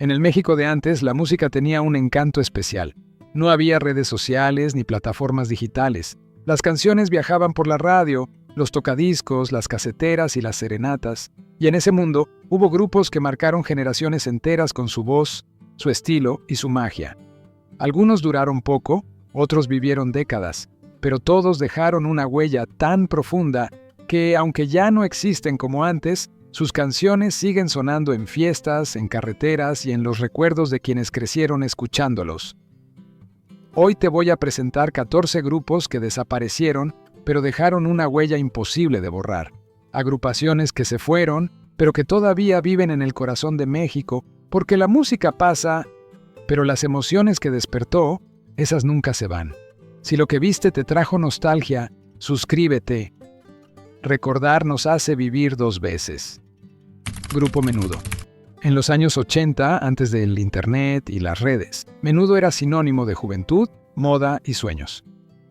En el México de antes, la música tenía un encanto especial. No había redes sociales ni plataformas digitales. Las canciones viajaban por la radio, los tocadiscos, las caseteras y las serenatas. Y en ese mundo hubo grupos que marcaron generaciones enteras con su voz, su estilo y su magia. Algunos duraron poco, otros vivieron décadas, pero todos dejaron una huella tan profunda que, aunque ya no existen como antes, sus canciones siguen sonando en fiestas, en carreteras y en los recuerdos de quienes crecieron escuchándolos. Hoy te voy a presentar 14 grupos que desaparecieron, pero dejaron una huella imposible de borrar. Agrupaciones que se fueron, pero que todavía viven en el corazón de México, porque la música pasa, pero las emociones que despertó, esas nunca se van. Si lo que viste te trajo nostalgia, suscríbete. Recordar nos hace vivir dos veces. Grupo Menudo. En los años 80, antes del internet y las redes, Menudo era sinónimo de juventud, moda y sueños.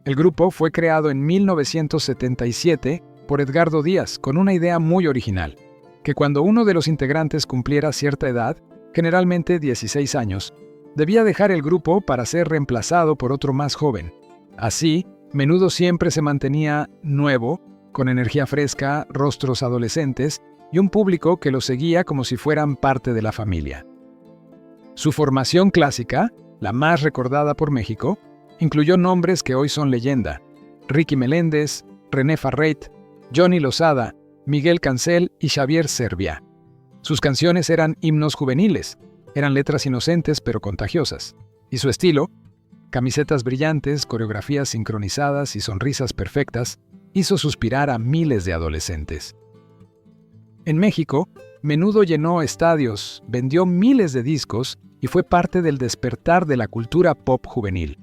El grupo fue creado en 1977 por Edgardo Díaz con una idea muy original, que cuando uno de los integrantes cumpliera cierta edad, generalmente 16 años, debía dejar el grupo para ser reemplazado por otro más joven. Así, Menudo siempre se mantenía nuevo, con energía fresca, rostros adolescentes y un público que lo seguía como si fueran parte de la familia. Su formación clásica, la más recordada por México, incluyó nombres que hoy son leyenda: Ricky Meléndez, René Farreit, Johnny Lozada, Miguel Cancel y Xavier Serviá. Sus canciones eran himnos juveniles, eran letras inocentes pero contagiosas. Y su estilo, camisetas brillantes, coreografías sincronizadas y sonrisas perfectas, hizo suspirar a miles de adolescentes. En México, Menudo llenó estadios, vendió miles de discos y fue parte del despertar de la cultura pop juvenil.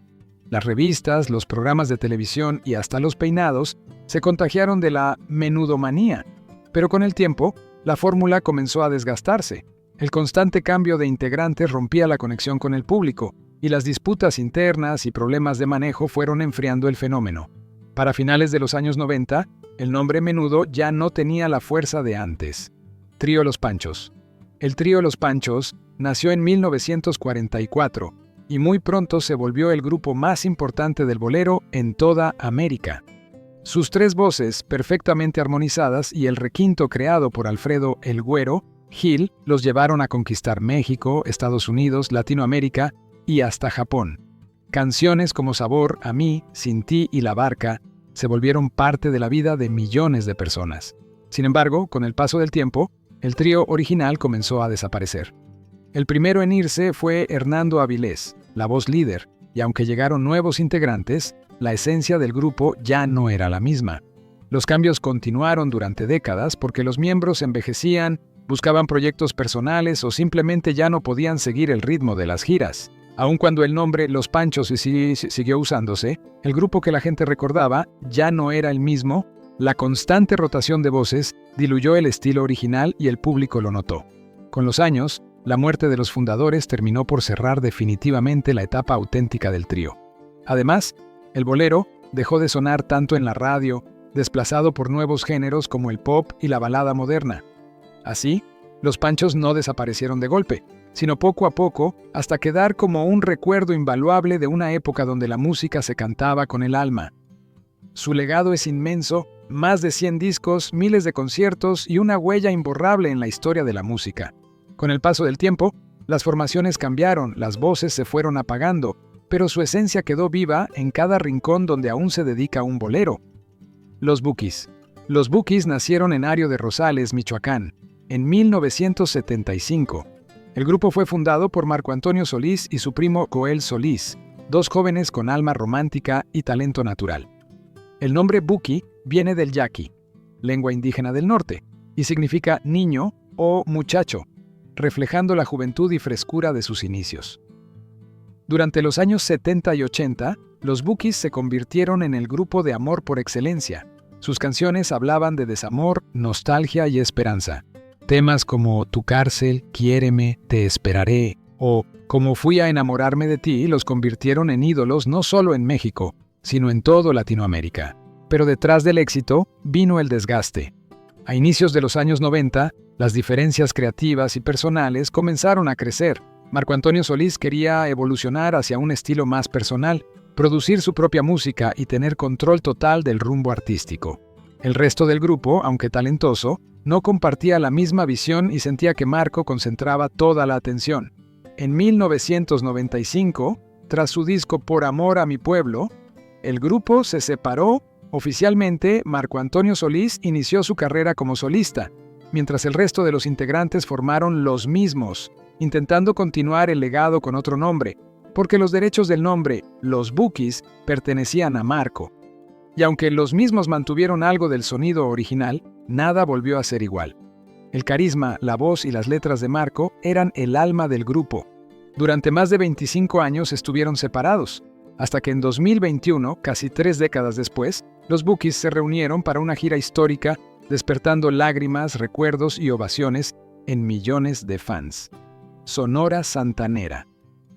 Las revistas, los programas de televisión y hasta los peinados se contagiaron de la menudomanía, pero con el tiempo, la fórmula comenzó a desgastarse. El constante cambio de integrantes rompía la conexión con el público, y las disputas internas y problemas de manejo fueron enfriando el fenómeno. Para finales de los años 90, el nombre Menudo ya no tenía la fuerza de antes. Trío Los Panchos. El Trío Los Panchos nació en 1944 y muy pronto se volvió el grupo más importante del bolero en toda América. Sus tres voces, perfectamente armonizadas, y el requinto creado por Alfredo "El Güero" Gil los llevaron a conquistar México, Estados Unidos, Latinoamérica y hasta Japón. Canciones como Sabor, A mí, Sin ti y La Barca se volvieron parte de la vida de millones de personas. Sin embargo, con el paso del tiempo, el trío original comenzó a desaparecer. El primero en irse fue Hernando Avilés, la voz líder, y aunque llegaron nuevos integrantes, la esencia del grupo ya no era la misma. Los cambios continuaron durante décadas porque los miembros envejecían, buscaban proyectos personales o simplemente ya no podían seguir el ritmo de las giras. Aun cuando el nombre Los Panchos siguió usándose, el grupo que la gente recordaba ya no era el mismo. La constante rotación de voces diluyó el estilo original y el público lo notó. Con los años, la muerte de los fundadores terminó por cerrar definitivamente la etapa auténtica del trío. Además, el bolero dejó de sonar tanto en la radio, desplazado por nuevos géneros como el pop y la balada moderna. Así, Los Panchos no desaparecieron de golpe, sino poco a poco hasta quedar como un recuerdo invaluable de una época donde la música se cantaba con el alma. Su legado es inmenso, más de 100 discos, miles de conciertos y una huella imborrable en la historia de la música. Con el paso del tiempo, las formaciones cambiaron, las voces se fueron apagando, pero su esencia quedó viva en cada rincón donde aún se dedica un bolero. Los Bukis. Los Bukis nacieron en Ario de Rosales, Michoacán, en 1975. El grupo fue fundado por Marco Antonio Solís y su primo Joel Solís, dos jóvenes con alma romántica y talento natural. El nombre Buki viene del yaqui, lengua indígena del norte, y significa niño o muchacho, reflejando la juventud y frescura de sus inicios. Durante los años 70 y 80, los Bukis se convirtieron en el grupo de amor por excelencia. Sus canciones hablaban de desamor, nostalgia y esperanza. Temas como Tu cárcel, Quiéreme, Te esperaré o Como fui a enamorarme de ti los convirtieron en ídolos no solo en México, sino en todo Latinoamérica. Pero detrás del éxito vino el desgaste. A inicios de los años 90, las diferencias creativas y personales comenzaron a crecer. Marco Antonio Solís quería evolucionar hacia un estilo más personal, producir su propia música y tener control total del rumbo artístico. El resto del grupo, aunque talentoso, no compartía la misma visión y sentía que Marco concentraba toda la atención. En 1995, tras su disco Por Amor a mi Pueblo, el grupo se separó. Oficialmente, Marco Antonio Solís inició su carrera como solista, mientras el resto de los integrantes formaron Los Mismos, intentando continuar el legado con otro nombre, porque los derechos del nombre, Los Bukis, pertenecían a Marco. Y aunque Los Mismos mantuvieron algo del sonido original, nada volvió a ser igual. El carisma, la voz y las letras de Marco eran el alma del grupo. Durante más de 25 años estuvieron separados, hasta que en 2021, casi 3 décadas después, los Bukis se reunieron para una gira histórica, despertando lágrimas, recuerdos y ovaciones en millones de fans. Sonora Santanera.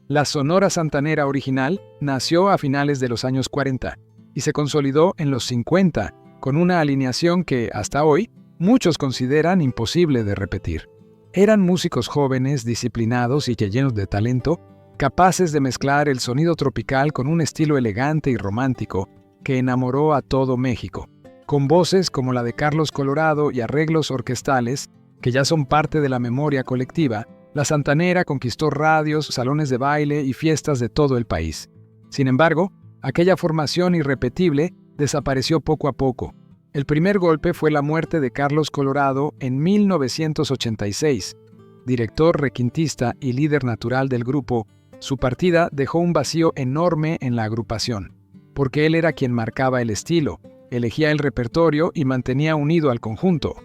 La Sonora Santanera original nació a finales de los años 40 y se consolidó en los 50 con una alineación que, hasta hoy, muchos consideran imposible de repetir. Eran músicos jóvenes, disciplinados y llenos de talento, capaces de mezclar el sonido tropical con un estilo elegante y romántico que enamoró a todo México. Con voces como la de Carlos Colorado y arreglos orquestales que ya son parte de la memoria colectiva, la Santanera conquistó radios, salones de baile y fiestas de todo el país. Sin embargo, aquella formación irrepetible desapareció poco a poco. El primer golpe fue la muerte de Carlos Colorado en 1986. Director, requintista y líder natural del grupo, su partida dejó un vacío enorme en la agrupación, porque él era quien marcaba el estilo, elegía el repertorio y mantenía unido al conjunto.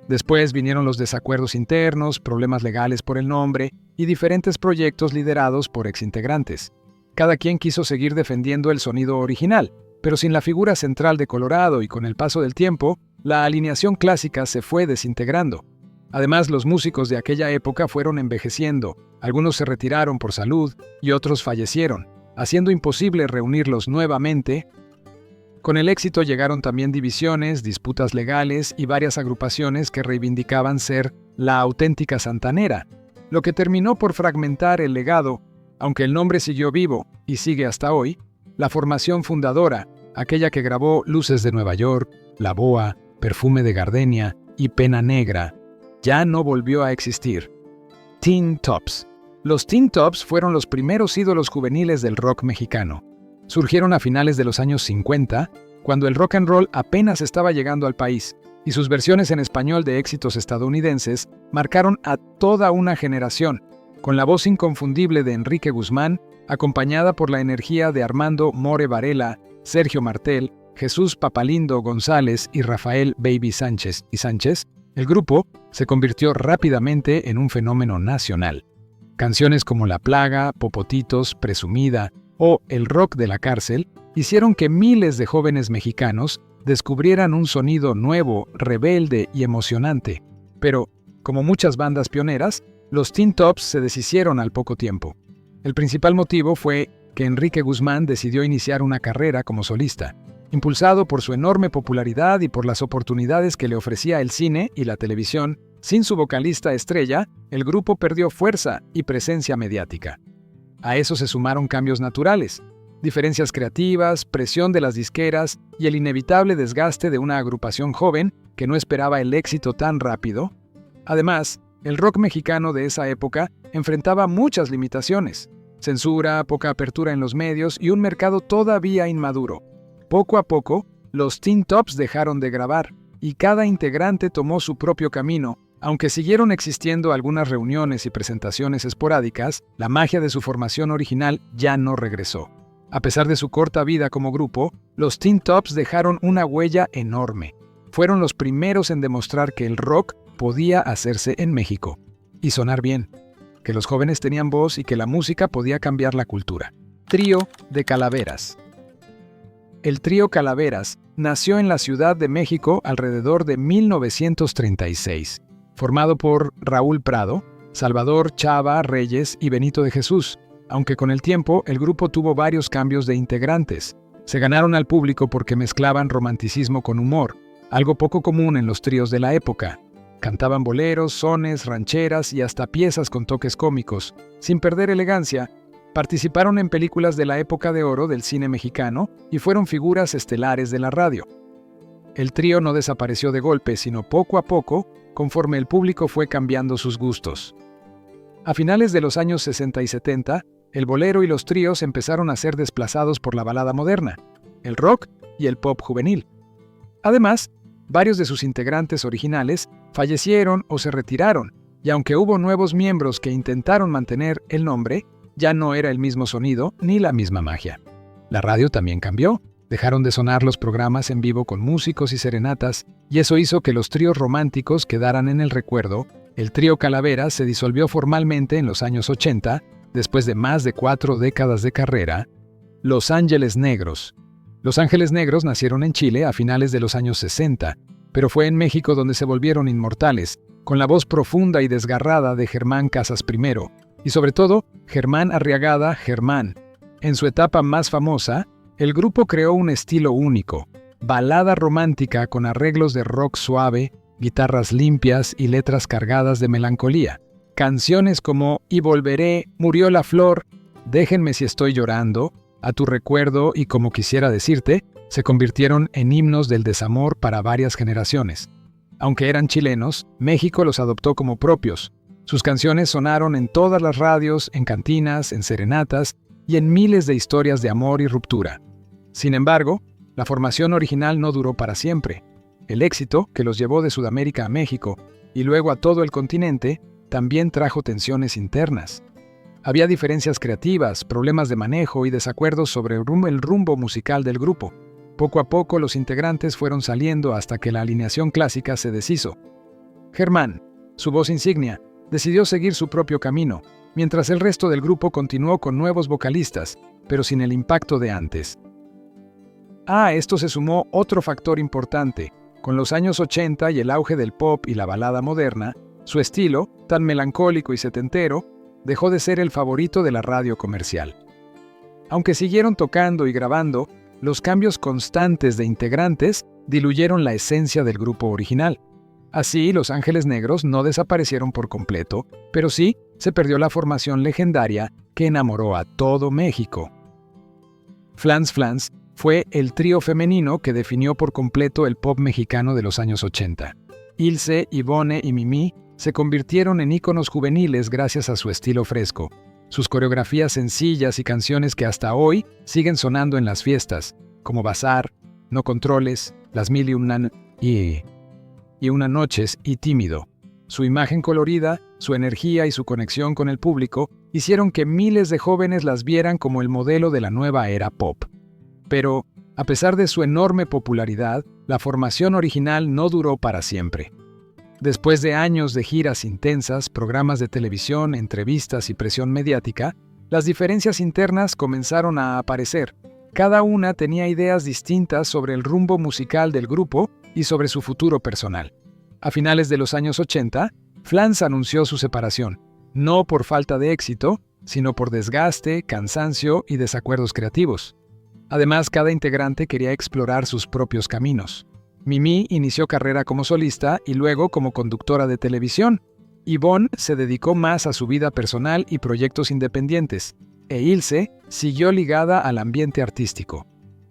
Después vinieron los desacuerdos internos, problemas legales por el nombre y diferentes proyectos liderados por exintegrantes. Cada quien quiso seguir defendiendo el sonido original, pero sin la figura central de Colorado y con el paso del tiempo, la alineación clásica se fue desintegrando. Además, los músicos de aquella época fueron envejeciendo, algunos se retiraron por salud y otros fallecieron, haciendo imposible reunirlos nuevamente. Con el éxito llegaron también divisiones, disputas legales y varias agrupaciones que reivindicaban ser la auténtica Santanera, lo que terminó por fragmentar el legado. Aunque el nombre siguió vivo y sigue hasta hoy, la formación fundadora, aquella que grabó Luces de Nueva York, La Boa, Perfume de Gardenia y Pena Negra, ya no volvió a existir. Teen Tops. Los Teen Tops fueron los primeros ídolos juveniles del rock mexicano. Surgieron a finales de los años 50, cuando el rock and roll apenas estaba llegando al país, y sus versiones en español de éxitos estadounidenses marcaron a toda una generación, con la voz inconfundible de Enrique Guzmán, acompañada por la energía de Armando More Varela, Sergio Martel, Jesús Papalindo González y Rafael Baby Sánchez el grupo se convirtió rápidamente en un fenómeno nacional. Canciones como La Plaga, Popotitos, Presumida o El Rock de la Cárcel hicieron que miles de jóvenes mexicanos descubrieran un sonido nuevo, rebelde y emocionante. Pero, como muchas bandas pioneras, los Teen Tops se deshicieron al poco tiempo. El principal motivo fue que Enrique Guzmán decidió iniciar una carrera como solista, impulsado por su enorme popularidad y por las oportunidades que le ofrecía el cine y la televisión. Sin su vocalista estrella, el grupo perdió fuerza y presencia mediática. A eso se sumaron cambios naturales, diferencias creativas, presión de las disqueras y el inevitable desgaste de una agrupación joven que no esperaba el éxito tan rápido. Además, el rock mexicano de esa época enfrentaba muchas limitaciones: censura, poca apertura en los medios y un mercado todavía inmaduro. Poco a poco, los Teen Tops dejaron de grabar y cada integrante tomó su propio camino. Aunque siguieron existiendo algunas reuniones y presentaciones esporádicas, la magia de su formación original ya no regresó. A pesar de su corta vida como grupo, los Teen Tops dejaron una huella enorme. Fueron los primeros en demostrar que el rock podía hacerse en México y sonar bien, que los jóvenes tenían voz y que la música podía cambiar la cultura. Trío de Calaveras. El trío Calaveras nació en la Ciudad de México alrededor de 1936, formado por Raúl Prado, Salvador Chava Reyes y Benito de Jesús, aunque con el tiempo el grupo tuvo varios cambios de integrantes. Se ganaron al público porque mezclaban romanticismo con humor, algo poco común en los tríos de la época. Cantaban boleros, sones, rancheras y hasta piezas con toques cómicos. Sin perder elegancia, participaron en películas de la época de oro del cine mexicano y fueron figuras estelares de la radio. El trío no desapareció de golpe, sino poco a poco, conforme el público fue cambiando sus gustos. A finales de los años 60 y 70, el bolero y los tríos empezaron a ser desplazados por la balada moderna, el rock y el pop juvenil. Además, varios de sus integrantes originales fallecieron o se retiraron, y aunque hubo nuevos miembros que intentaron mantener el nombre, ya no era el mismo sonido ni la misma magia. La radio también cambió. Dejaron de sonar los programas en vivo con músicos y serenatas, y eso hizo que los tríos románticos quedaran en el recuerdo. El trío Calavera se disolvió formalmente en los años 80, después de más de 4 décadas de carrera. Los Ángeles Negros. Los Ángeles Negros nacieron en Chile a finales de los años 60, pero fue en México donde se volvieron inmortales, con la voz profunda y desgarrada de Germán Casas I, y sobre todo, Germán Arriagada Germán. En su etapa más famosa, el grupo creó un estilo único, balada romántica con arreglos de rock suave, guitarras limpias y letras cargadas de melancolía. Canciones como Y volveré, Murió la flor, Déjenme si estoy llorando, A tu recuerdo y Como quisiera decirte, se convirtieron en himnos del desamor para varias generaciones. Aunque eran chilenos, México los adoptó como propios. Sus canciones sonaron en todas las radios, en cantinas, en serenatas y en miles de historias de amor y ruptura. Sin embargo, la formación original no duró para siempre. El éxito, que los llevó de Sudamérica a México y luego a todo el continente, también trajo tensiones internas. Había diferencias creativas, problemas de manejo y desacuerdos sobre el rumbo musical del grupo. Poco a poco los integrantes fueron saliendo hasta que la alineación clásica se deshizo. Germán, su voz insignia, decidió seguir su propio camino, mientras el resto del grupo continuó con nuevos vocalistas, pero sin el impacto de antes. A esto se sumó otro factor importante. Con los años 80 y el auge del pop y la balada moderna, su estilo, tan melancólico y setentero, dejó de ser el favorito de la radio comercial. Aunque siguieron tocando y grabando, los cambios constantes de integrantes diluyeron la esencia del grupo original. Así, Los Ángeles Negros no desaparecieron por completo, pero sí se perdió la formación legendaria que enamoró a todo México. Flans Flans fue el trío femenino que definió por completo el pop mexicano de los años 80. Ilse, Ivonne y Mimi se convirtieron en íconos juveniles gracias a su estilo fresco, sus coreografías sencillas y canciones que hasta hoy siguen sonando en las fiestas, como Bazar, No Controles, Las Mil y Una Noches y Tímido. Su imagen colorida, su energía y su conexión con el público hicieron que miles de jóvenes las vieran como el modelo de la nueva era pop. Pero, a pesar de su enorme popularidad, la formación original no duró para siempre. Después de años de giras intensas, programas de televisión, entrevistas y presión mediática, las diferencias internas comenzaron a aparecer. Cada una tenía ideas distintas sobre el rumbo musical del grupo y sobre su futuro personal. A finales de los años 80, Flans anunció su separación, no por falta de éxito, sino por desgaste, cansancio y desacuerdos creativos. Además, cada integrante quería explorar sus propios caminos. Mimi inició carrera como solista y luego como conductora de televisión. Ivonne se dedicó más a su vida personal y proyectos independientes, e Ilse siguió ligada al ambiente artístico.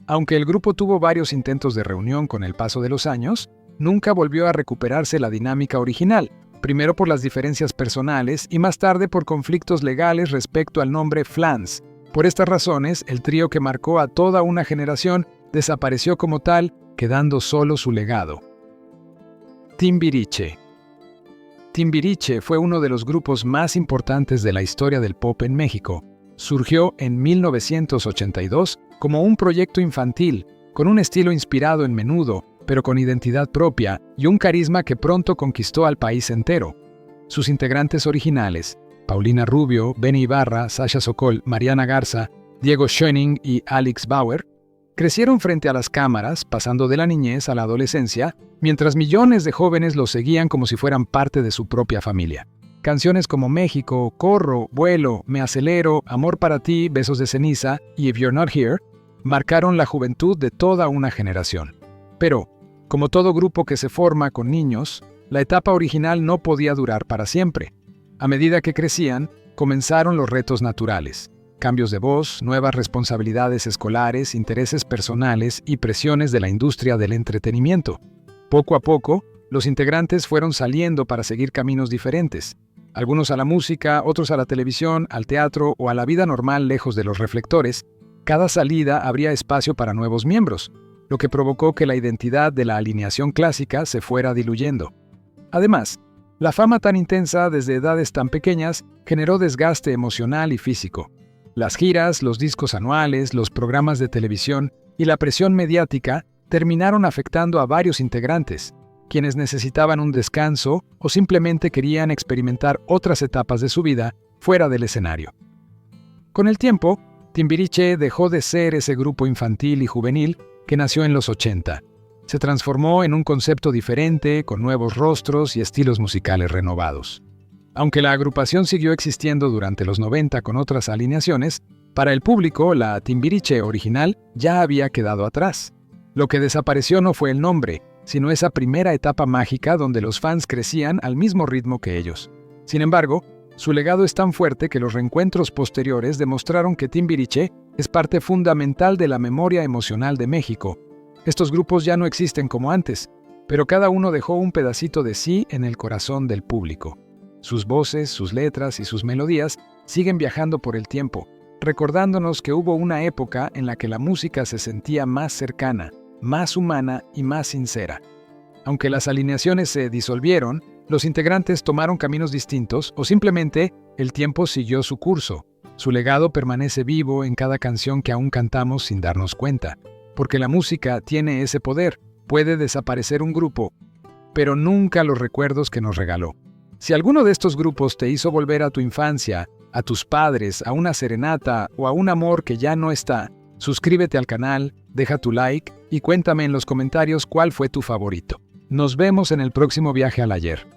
Aunque el grupo tuvo varios intentos de reunión con el paso de los años, nunca volvió a recuperarse la dinámica original, primero por las diferencias personales y más tarde por conflictos legales respecto al nombre Flans. Por estas razones, el trío que marcó a toda una generación desapareció como tal, quedando solo su legado. Timbiriche. Timbiriche fue uno de los grupos más importantes de la historia del pop en México. Surgió en 1982 como un proyecto infantil, con un estilo inspirado en Menudo, pero con identidad propia y un carisma que pronto conquistó al país entero. Sus integrantes originales, Paulina Rubio, Benny Ibarra, Sasha Sokol, Mariana Garza, Diego Schoening y Alex Bauer, crecieron frente a las cámaras, pasando de la niñez a la adolescencia, mientras millones de jóvenes los seguían como si fueran parte de su propia familia. Canciones como México, Corro, Vuelo, Me Acelero, Amor para ti, Besos de ceniza y If You're Not Here marcaron la juventud de toda una generación. Pero, como todo grupo que se forma con niños, la etapa original no podía durar para siempre. A medida que crecían, comenzaron los retos naturales. Cambios de voz, nuevas responsabilidades escolares, intereses personales y presiones de la industria del entretenimiento. Poco a poco, los integrantes fueron saliendo para seguir caminos diferentes. Algunos a la música, otros a la televisión, al teatro o a la vida normal lejos de los reflectores. Cada salida abría espacio para nuevos miembros, lo que provocó que la identidad de la alineación clásica se fuera diluyendo. Además, la fama tan intensa desde edades tan pequeñas generó desgaste emocional y físico. Las giras, los discos anuales, los programas de televisión y la presión mediática terminaron afectando a varios integrantes, quienes necesitaban un descanso o simplemente querían experimentar otras etapas de su vida fuera del escenario. Con el tiempo, Timbiriche dejó de ser ese grupo infantil y juvenil que nació en los 80. Se transformó en un concepto diferente, con nuevos rostros y estilos musicales renovados. Aunque la agrupación siguió existiendo durante los 90 con otras alineaciones, para el público la Timbiriche original ya había quedado atrás. Lo que desapareció no fue el nombre, sino esa primera etapa mágica donde los fans crecían al mismo ritmo que ellos. Sin embargo, su legado es tan fuerte que los reencuentros posteriores demostraron que Timbiriche es parte fundamental de la memoria emocional de México. Estos grupos ya no existen como antes, pero cada uno dejó un pedacito de sí en el corazón del público. Sus voces, sus letras y sus melodías siguen viajando por el tiempo, recordándonos que hubo una época en la que la música se sentía más cercana, más humana y más sincera. Aunque las alineaciones se disolvieron, los integrantes tomaron caminos distintos o simplemente el tiempo siguió su curso. Su legado permanece vivo en cada canción que aún cantamos sin darnos cuenta, porque la música tiene ese poder. Puede desaparecer un grupo, pero nunca los recuerdos que nos regaló. Si alguno de estos grupos te hizo volver a tu infancia, a tus padres, a una serenata o a un amor que ya no está, suscríbete al canal, deja tu like y cuéntame en los comentarios cuál fue tu favorito. Nos vemos en el próximo viaje al ayer.